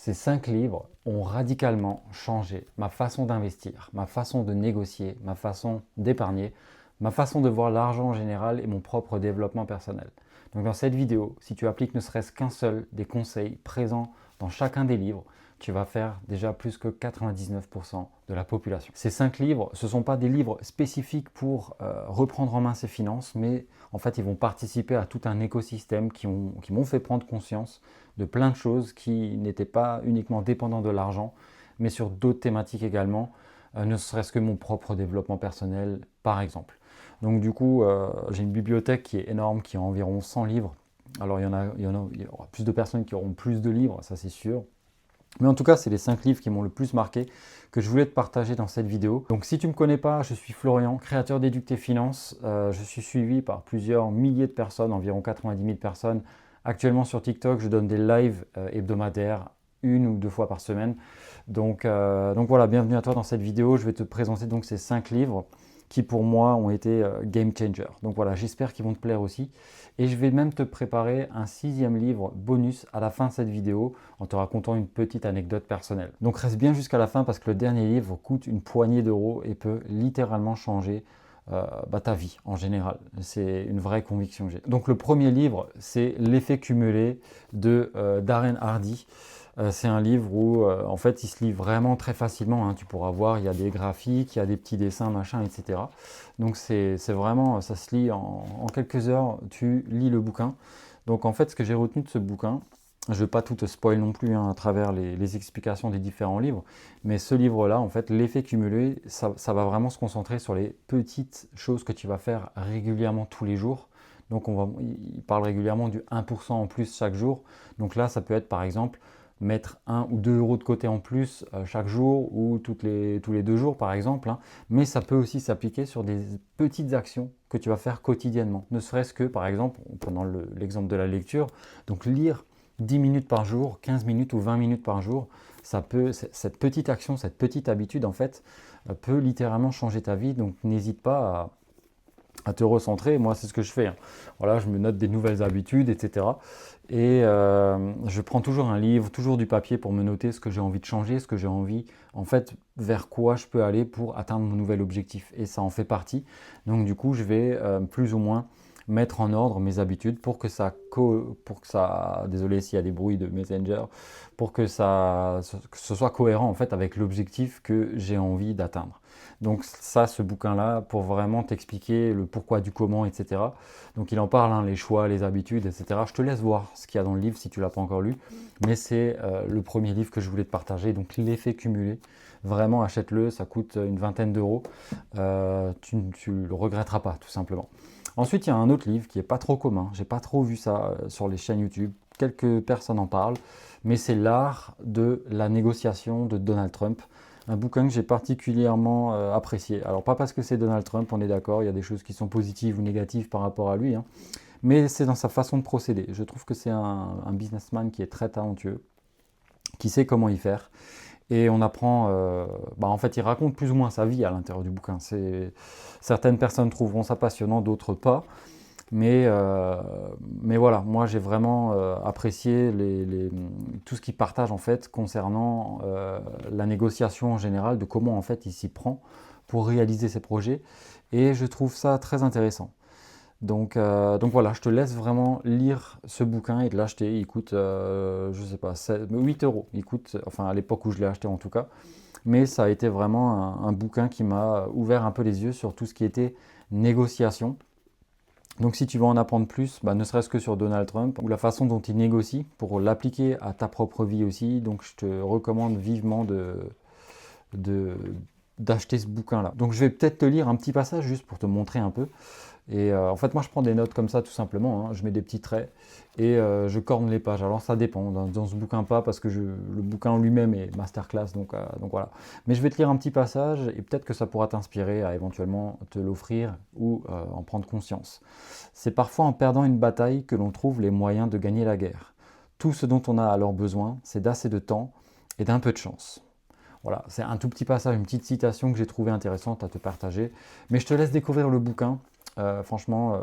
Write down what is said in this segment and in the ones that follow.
Ces 5 livres ont radicalement changé ma façon d'investir, ma façon de négocier, ma façon d'épargner, ma façon de voir l'argent en général et mon propre développement personnel. Donc dans cette vidéo, si tu appliques ne serait-ce qu'un seul des conseils présents dans chacun des livres, tu vas faire déjà plus que 99% de la population. Ces 5 livres, ce ne sont pas des livres spécifiques pour reprendre en main ses finances, mais en fait, ils vont participer à tout un écosystème qui m'ont fait prendre conscience de plein de choses qui n'étaient pas uniquement dépendants de l'argent, mais sur d'autres thématiques également, ne serait-ce que mon propre développement personnel, par exemple. Donc du coup, j'ai une bibliothèque qui est énorme, qui a environ 100 livres. Alors il y aura plus de personnes qui auront plus de livres, ça c'est sûr. Mais en tout cas, c'est les 5 livres qui m'ont le plus marqué, que je voulais te partager dans cette vidéo. Donc si tu ne me connais pas, je suis Florian, créateur d'Éduque tes finances. Je suis suivi par plusieurs milliers de personnes, environ 90 000 personnes. Actuellement sur TikTok, je donne des lives hebdomadaires, 1 ou 2 fois par semaine. Donc voilà, bienvenue à toi dans cette vidéo. Je vais te présenter donc ces 5 livres qui pour moi ont été game changer. Donc voilà, j'espère qu'ils vont te plaire aussi. Et je vais même te préparer un 6e livre bonus à la fin de cette vidéo en te racontant une petite anecdote personnelle. Donc reste bien jusqu'à la fin parce que le dernier livre coûte une poignée d'euros et peut littéralement changer ta vie en général. C'est une vraie conviction que j'ai. Donc le premier livre, c'est L'effet cumulé de Darren Hardy. C'est un livre où en fait il se lit vraiment très facilement, hein. Tu pourras voir, il y a des graphiques, il y a des petits dessins, machin, etc. Donc c'est vraiment, ça se lit en quelques heures, tu lis le bouquin. Donc en fait ce que j'ai retenu de ce bouquin, je ne vais pas tout te spoil non plus, hein, à travers les explications des différents livres, mais ce livre-là, en fait, l'effet cumulé, ça va vraiment se concentrer sur les petites choses que tu vas faire régulièrement tous les jours. Donc il parle régulièrement du 1% en plus chaque jour. Donc là, ça peut être par exemple mettre 1 ou 2 euros de côté en plus chaque jour ou tous les 2 jours par exemple, hein. Mais ça peut aussi s'appliquer sur des petites actions que tu vas faire quotidiennement. Ne serait-ce que par exemple, prenant l'exemple de la lecture, donc lire 10 minutes par jour, 15 minutes ou 20 minutes par jour, cette petite action, cette petite habitude en fait, peut littéralement changer ta vie. Donc n'hésite pas à te recentrer. Moi, c'est ce que je fais, hein. Voilà, je me note des nouvelles habitudes, etc. Et je prends toujours un livre, toujours du papier pour me noter ce que j'ai envie de changer, ce que j'ai envie, en fait, vers quoi je peux aller pour atteindre mon nouvel objectif. Et ça en fait partie. Donc du coup, je vais plus ou moins mettre en ordre mes habitudes pour que désolé s'il y a des bruits de Messenger, pour que ce soit cohérent en fait avec l'objectif que j'ai envie d'atteindre. Donc ça, ce bouquin-là, pour vraiment t'expliquer le pourquoi du comment, etc. Donc il en parle, hein, les choix, les habitudes, etc. Je te laisse voir ce qu'il y a dans le livre si tu ne l'as pas encore lu, mais c'est le premier livre que je voulais te partager, donc l'effet cumulé. Vraiment, achète-le, ça coûte une vingtaine d'euros. Tu ne le regretteras pas, tout simplement. Ensuite, il y a un autre livre qui n'est pas trop commun. J'ai pas trop vu ça sur les chaînes YouTube. Quelques personnes en parlent, mais c'est L'art de la négociation de Donald Trump. Un bouquin que j'ai particulièrement apprécié. Alors pas parce que c'est Donald Trump, on est d'accord, il y a des choses qui sont positives ou négatives par rapport à lui, hein, mais c'est dans sa façon de procéder. Je trouve que c'est un businessman qui est très talentueux, qui sait comment y faire. Et on apprend, en fait, il raconte plus ou moins sa vie à l'intérieur du bouquin. Certaines personnes trouveront ça passionnant, d'autres pas. Mais voilà, moi j'ai vraiment apprécié tout ce qu'il partage en fait concernant la négociation en général, de comment en fait il s'y prend pour réaliser ses projets. Et je trouve ça très intéressant. Donc voilà, je te laisse vraiment lire ce bouquin et de l'acheter. Il coûte, je sais pas, 8 euros. Il coûte, enfin à l'époque où je l'ai acheté en tout cas. Mais ça a été vraiment un bouquin qui m'a ouvert un peu les yeux sur tout ce qui était négociation. Donc si tu veux en apprendre plus, ne serait-ce que sur Donald Trump, ou la façon dont il négocie, pour l'appliquer à ta propre vie aussi, donc je te recommande vivement d'acheter ce bouquin-là. Donc je vais peut-être te lire un petit passage juste pour te montrer un peu. Et en fait, moi, je prends des notes comme ça, tout simplement, hein. Je mets des petits traits et je corne les pages. Alors, ça dépend. Dans ce bouquin, pas, parce que le bouquin lui-même est masterclass, donc voilà. Mais je vais te lire un petit passage et peut-être que ça pourra t'inspirer à éventuellement te l'offrir ou en prendre conscience. C'est parfois en perdant une bataille que l'on trouve les moyens de gagner la guerre. Tout ce dont on a alors besoin, c'est d'assez de temps et d'un peu de chance. Voilà, c'est un tout petit passage, une petite citation que j'ai trouvée intéressante à te partager. Mais je te laisse découvrir le bouquin. Franchement,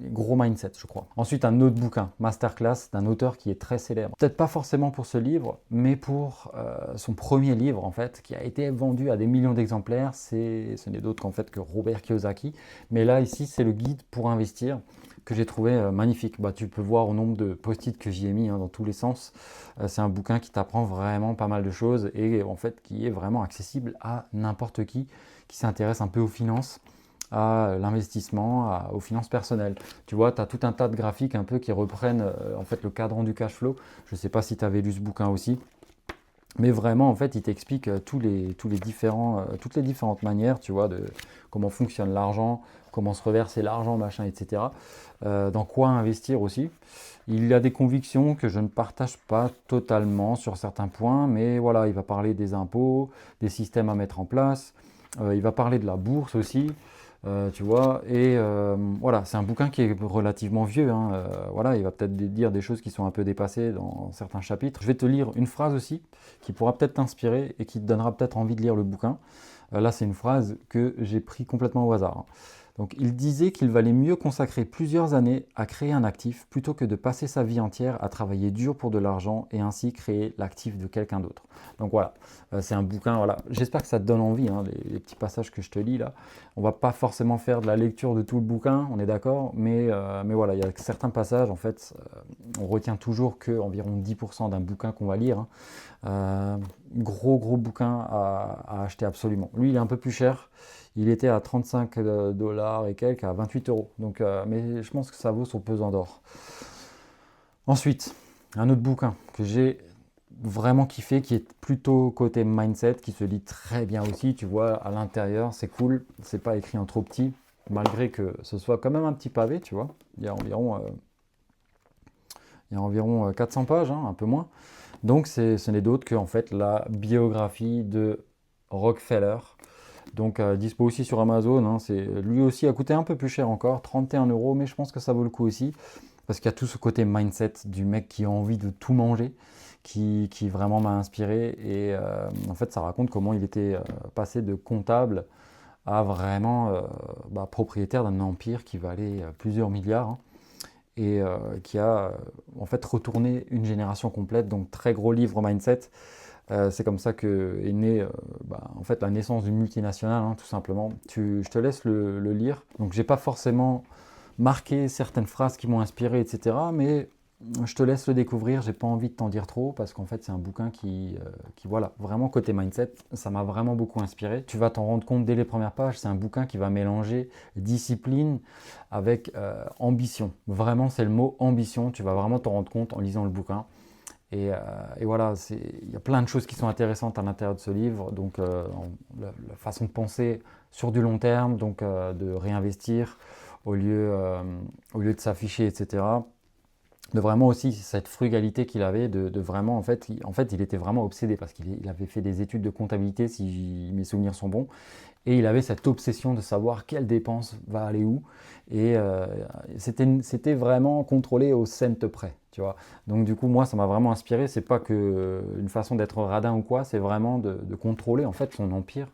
gros mindset, je crois. Ensuite, un autre bouquin, Masterclass, d'un auteur qui est très célèbre. Peut-être pas forcément pour ce livre, mais pour son premier livre, en fait, qui a été vendu à des millions d'exemplaires. Ce n'est d'autre qu'en fait que Robert Kiyosaki. Mais là, ici, c'est le guide pour investir que j'ai trouvé magnifique. Bah, tu peux voir au nombre de post-it que j'y ai mis dans tous les sens. C'est un bouquin qui t'apprend vraiment pas mal de choses et en fait qui est vraiment accessible à n'importe qui s'intéresse un peu aux finances, à l'investissement, aux finances personnelles. Tu vois, tu as tout un tas de graphiques un peu qui reprennent en fait le cadran du cash flow. Je ne sais pas si tu avais lu ce bouquin aussi. Mais vraiment, en fait, il t'explique toutes les différentes manières, tu vois, de comment fonctionne l'argent, comment se reverser l'argent, machin, etc. Dans quoi investir aussi. Il y a des convictions que je ne partage pas totalement sur certains points, mais voilà, il va parler des impôts, des systèmes à mettre en place. Il va parler de la bourse aussi. Tu vois, et voilà, c'est un bouquin qui est relativement vieux, hein, voilà, il va peut-être dire des choses qui sont un peu dépassées dans certains chapitres. Je vais te lire une phrase aussi qui pourra peut-être t'inspirer et qui te donnera peut-être envie de lire le bouquin. Là, c'est une phrase que j'ai pris complètement au hasard, hein. Donc, il disait qu'il valait mieux consacrer plusieurs années à créer un actif plutôt que de passer sa vie entière à travailler dur pour de l'argent et ainsi créer l'actif de quelqu'un d'autre. Donc voilà, c'est un bouquin, voilà. J'espère que ça te donne envie, hein, les petits passages que je te lis là. On va pas forcément faire de la lecture de tout le bouquin, on est d'accord, mais voilà, il y a certains passages, en fait, on retient toujours qu'environ 10% d'un bouquin qu'on va lire, hein. Gros bouquin à acheter absolument. Lui, il est un peu plus cher. Il était à 35 dollars et quelques, à 28 euros. Donc, mais je pense que ça vaut son pesant d'or. Ensuite, un autre bouquin que j'ai vraiment kiffé, qui est plutôt côté mindset, qui se lit très bien aussi. Tu vois, à l'intérieur, c'est cool. C'est pas écrit en trop petit, malgré que ce soit quand même un petit pavé, tu vois. Il y a environ 400 pages, hein, un peu moins. Donc, ce n'est d'autre que en fait la biographie de Rockefeller. Donc, dispo aussi sur Amazon, hein. Lui aussi a coûté un peu plus cher encore, 31 euros, mais je pense que ça vaut le coup aussi. Parce qu'il y a tout ce côté mindset du mec qui a envie de tout manger, qui vraiment m'a inspiré. Et en fait, ça raconte comment il était passé de comptable à vraiment propriétaire d'un empire qui valait plusieurs milliards, hein, et qui a en fait retourné une génération complète. Donc, très gros livre mindset. C'est comme ça que est née en fait, la naissance d'une multinationale, hein, tout simplement. Je te laisse le lire. Donc, j'ai pas forcément marqué certaines phrases qui m'ont inspiré, etc. Mais je te laisse le découvrir. J'ai pas envie de t'en dire trop parce qu'en fait, c'est un bouquin qui, voilà, vraiment côté mindset, ça m'a vraiment beaucoup inspiré. Tu vas t'en rendre compte dès les premières pages. C'est un bouquin qui va mélanger discipline avec ambition. Vraiment, c'est le mot ambition. Tu vas vraiment t'en rendre compte en lisant le bouquin. Et voilà, il y a plein de choses qui sont intéressantes à l'intérieur de ce livre. Donc, la façon de penser sur du long terme, donc de réinvestir au lieu de s'afficher, etc. De vraiment aussi cette frugalité qu'il avait, de vraiment, en fait, il était vraiment obsédé parce qu'il avait fait des études de comptabilité, si mes souvenirs sont bons. Et il avait cette obsession de savoir quelle dépense va aller où. Et c'était vraiment contrôlé au cent près, tu vois. Donc du coup, moi, ça m'a vraiment inspiré. C'est pas que une façon d'être radin ou quoi, c'est vraiment de contrôler en fait son empire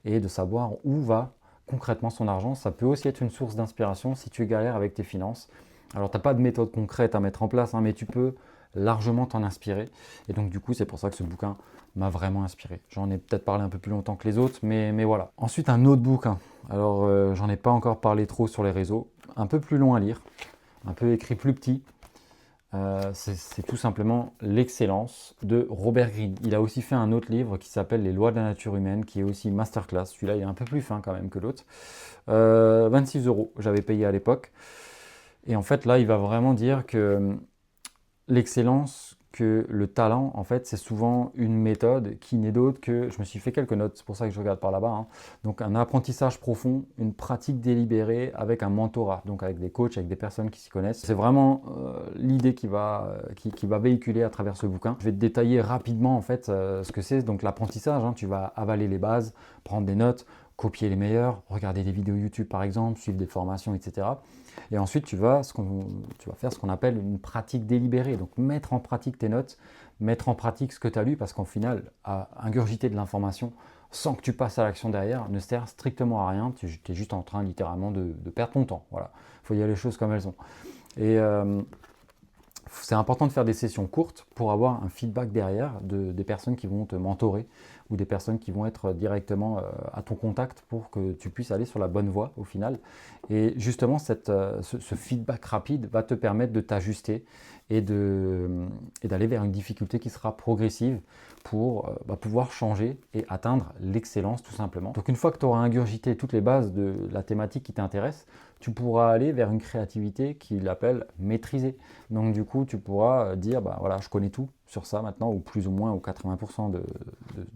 et de savoir où va concrètement son argent. Ça peut aussi être une source d'inspiration si tu galères avec tes finances. Alors, tu n'as pas de méthode concrète à mettre en place, hein, mais tu peux largement t'en inspirer. Et donc, du coup, c'est pour ça que ce bouquin m'a vraiment inspiré. J'en ai peut-être parlé un peu plus longtemps que les autres, mais voilà. Ensuite, un autre bouquin. Alors, j'en ai pas encore parlé trop sur les réseaux. Un peu plus long à lire, un peu écrit plus petit. C'est tout simplement L'excellence de Robert Greene. Il a aussi fait un autre livre qui s'appelle Les lois de la nature humaine, qui est aussi masterclass. Celui-là, il est un peu plus fin quand même que l'autre. 26 euros, j'avais payé à l'époque. Et en fait, là, il va vraiment dire que l'excellence, que le talent, en fait, c'est souvent une méthode qui n'est d'autre que, je me suis fait quelques notes, c'est pour ça que je regarde par là-bas, hein. Donc un apprentissage profond, une pratique délibérée avec un mentorat, donc avec des coachs, avec des personnes qui s'y connaissent. C'est vraiment l'idée qui va véhiculer à travers ce bouquin. Je vais te détailler rapidement, en fait, ce que c'est. Donc l'apprentissage, hein, tu vas avaler les bases, prendre des notes, copier les meilleurs, regarder des vidéos YouTube par exemple, suivre des formations, etc. Et ensuite, tu vas faire ce qu'on appelle une pratique délibérée. Donc, mettre en pratique tes notes, mettre en pratique ce que tu as lu, parce qu'en final, à ingurgiter de l'information, sans que tu passes à l'action derrière ne sert strictement à rien. Tu es juste en train littéralement de perdre ton temps. Voilà, il faut dire les choses comme elles sont. Et c'est important de faire des sessions courtes pour avoir un feedback derrière des personnes qui vont te mentorer ou des personnes qui vont être directement à ton contact pour que tu puisses aller sur la bonne voie au final. Et justement, ce feedback rapide va te permettre de t'ajuster et d'aller vers une difficulté qui sera progressive pour pouvoir changer et atteindre l'excellence tout simplement. Donc une fois que tu auras ingurgité toutes les bases de la thématique qui t'intéresse, tu pourras aller vers une créativité qu'il appelle maîtriser. Donc du coup, tu pourras dire, voilà, je connais tout sur ça maintenant, ou plus ou moins, ou 80% de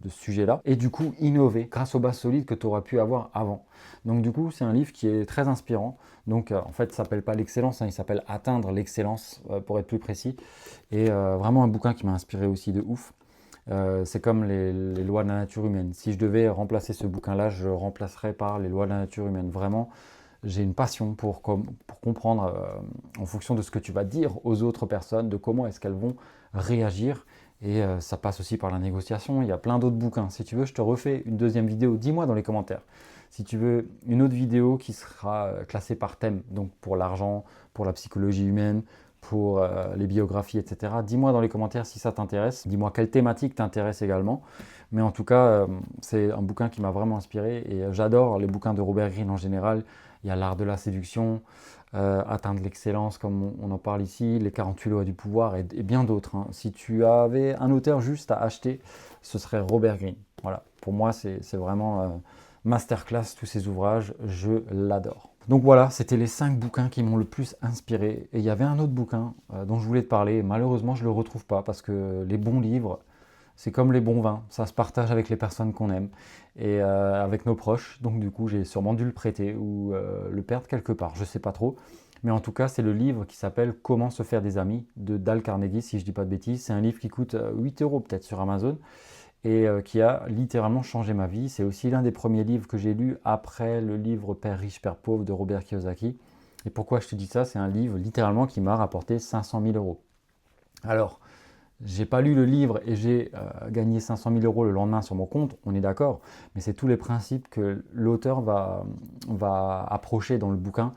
ce sujet-là. Et du coup, innover grâce aux bases solides que tu auras pu avoir avant. Donc du coup, c'est un livre qui est très inspirant. Donc en fait, il ne s'appelle pas l'excellence, il s'appelle Atteindre l'excellence, pour être plus précis. Et vraiment un bouquin qui m'a inspiré aussi de ouf. C'est comme les lois de la nature humaine. Si je devais remplacer ce bouquin-là, je le remplacerais par les lois de la nature humaine. Vraiment, j'ai une passion pour comprendre en fonction de ce que tu vas dire aux autres personnes, de comment est-ce qu'elles vont réagir. Et ça passe aussi par la négociation. Il y a plein d'autres bouquins. Si tu veux, je te refais une deuxième vidéo. Dis-moi dans les commentaires. Si tu veux une autre vidéo qui sera classée par thème, donc pour l'argent, pour la psychologie humaine, pour les biographies, etc. Dis-moi dans les commentaires si ça t'intéresse. Dis-moi quelle thématique t'intéresse également. Mais en tout cas, c'est un bouquin qui m'a vraiment inspiré et j'adore les bouquins de Robert Greene en général. Il y a L'art de la séduction, Atteindre l'excellence comme on en parle ici, Les 48 lois du pouvoir et bien d'autres. Hein. Si tu avais un auteur juste à acheter, ce serait Robert Greene. Voilà, pour moi c'est vraiment masterclass tous ces ouvrages, je l'adore. Donc voilà, c'était les 5 bouquins qui m'ont le plus inspiré. Et il y avait un autre bouquin dont je voulais te parler. Malheureusement, je ne le retrouve pas parce que les bons livres, c'est comme les bons vins. Ça se partage avec les personnes qu'on aime et avec nos proches. Donc du coup, j'ai sûrement dû le prêter ou le perdre quelque part. Je ne sais pas trop. Mais en tout cas, c'est le livre qui s'appelle Comment se faire des amis de Dale Carnegie, si je ne dis pas de bêtises. C'est un livre qui coûte 8 € peut-être sur Amazon et qui a littéralement changé ma vie. C'est aussi l'un des premiers livres que j'ai lu après le livre Père riche, Père pauvre de Robert Kiyosaki. Et pourquoi je te dis ça? C'est un livre littéralement qui m'a rapporté 500 000 €. Alors, j'ai pas lu le livre et j'ai gagné 500 000 € le lendemain sur mon compte, on est d'accord, mais c'est tous les principes que l'auteur va approcher dans le bouquin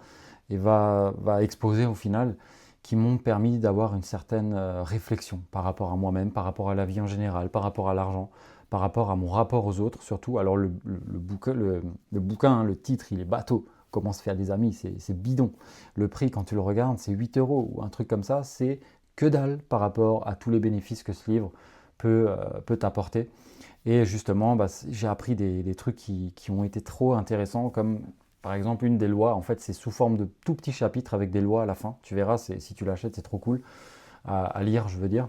et va exposer au final qui m'ont permis d'avoir une certaine réflexion par rapport à moi-même, par rapport à la vie en général, par rapport à l'argent, par rapport à mon rapport aux autres surtout. Alors le bouquin, hein, le titre, il est bateau. Comment se faire des amis, c'est bidon. Le prix, quand tu le regardes, c'est 8 € ou un truc comme ça, c'est que dalle par rapport à tous les bénéfices que ce livre peut t'apporter. Et justement, j'ai appris des trucs qui ont été trop intéressants, comme par exemple une des lois, en fait c'est sous forme de tout petits chapitres avec des lois à la fin. Tu verras, si tu l'achètes, c'est trop cool à lire, je veux dire.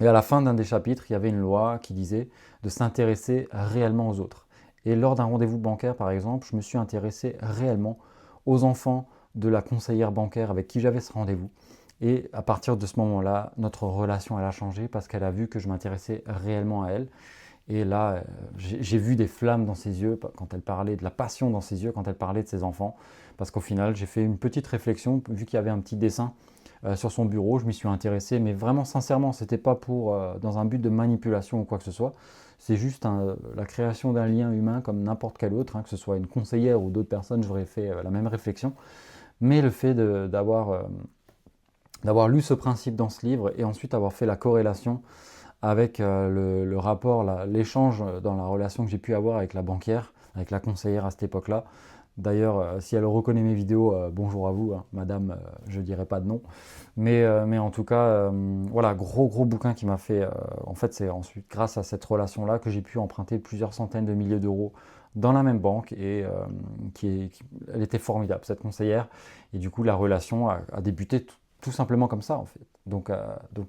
Et à la fin d'un des chapitres, il y avait une loi qui disait de s'intéresser réellement aux autres. Et lors d'un rendez-vous bancaire, par exemple, je me suis intéressé réellement aux enfants de la conseillère bancaire avec qui j'avais ce rendez-vous. Et à partir de ce moment-là, notre relation, elle a changé parce qu'elle a vu que je m'intéressais réellement à elle. Et là, j'ai vu des flammes dans ses yeux quand elle parlait, de la passion dans ses yeux quand elle parlait de ses enfants. Parce qu'au final, j'ai fait une petite réflexion, vu qu'il y avait un petit dessin sur son bureau, je m'y suis intéressé, mais vraiment sincèrement, c'était pas dans un but de manipulation ou quoi que ce soit. C'est juste la création d'un lien humain comme n'importe quel autre, hein, que ce soit une conseillère ou d'autres personnes, j'aurais fait la même réflexion. Mais le fait d'avoir lu ce principe dans ce livre et ensuite avoir fait la corrélation avec le rapport, l'échange dans la relation que j'ai pu avoir avec la banquière, avec la conseillère à cette époque-là. D'ailleurs, si elle reconnaît mes vidéos, bonjour à vous, hein, madame, je ne dirai pas de nom. Mais en tout cas, voilà, gros bouquin qui m'a fait... en fait, c'est ensuite grâce à cette relation-là que j'ai pu emprunter plusieurs centaines de milliers d'euros dans la même banque et elle était formidable, cette conseillère. Et du coup, la relation a débuté tout simplement comme ça, en fait. Donc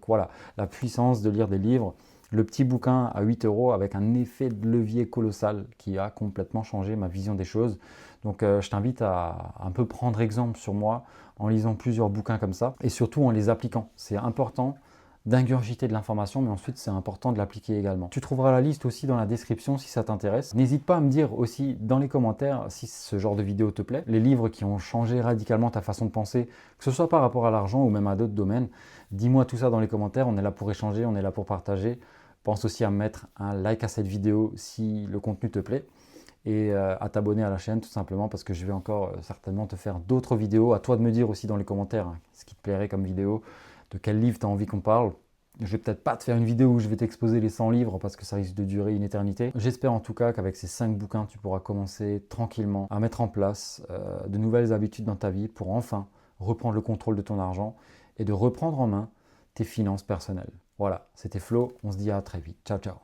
voilà, la puissance de lire des livres. Le petit bouquin à 8 € avec un effet de levier colossal qui a complètement changé ma vision des choses. Donc je t'invite à un peu prendre exemple sur moi en lisant plusieurs bouquins comme ça et surtout en les appliquant. C'est important d'ingurgiter de l'information, mais ensuite c'est important de l'appliquer également. Tu trouveras la liste aussi dans la description si ça t'intéresse. N'hésite pas à me dire aussi dans les commentaires si ce genre de vidéo te plaît, les livres qui ont changé radicalement ta façon de penser, que ce soit par rapport à l'argent ou même à d'autres domaines. Dis-moi tout ça dans les commentaires, on est là pour échanger, on est là pour partager. Pense aussi à mettre un like à cette vidéo si le contenu te plaît et à t'abonner à la chaîne tout simplement parce que je vais encore certainement te faire d'autres vidéos. À toi de me dire aussi dans les commentaires ce qui te plairait comme vidéo, de quel livre tu as envie qu'on parle. Je vais peut-être pas te faire une vidéo où je vais t'exposer les 100 livres parce que ça risque de durer une éternité. J'espère en tout cas qu'avec ces 5 bouquins, tu pourras commencer tranquillement à mettre en place de nouvelles habitudes dans ta vie pour enfin reprendre le contrôle de ton argent et de reprendre en main tes finances personnelles. Voilà, c'était Flo, on se dit à très vite. Ciao, ciao.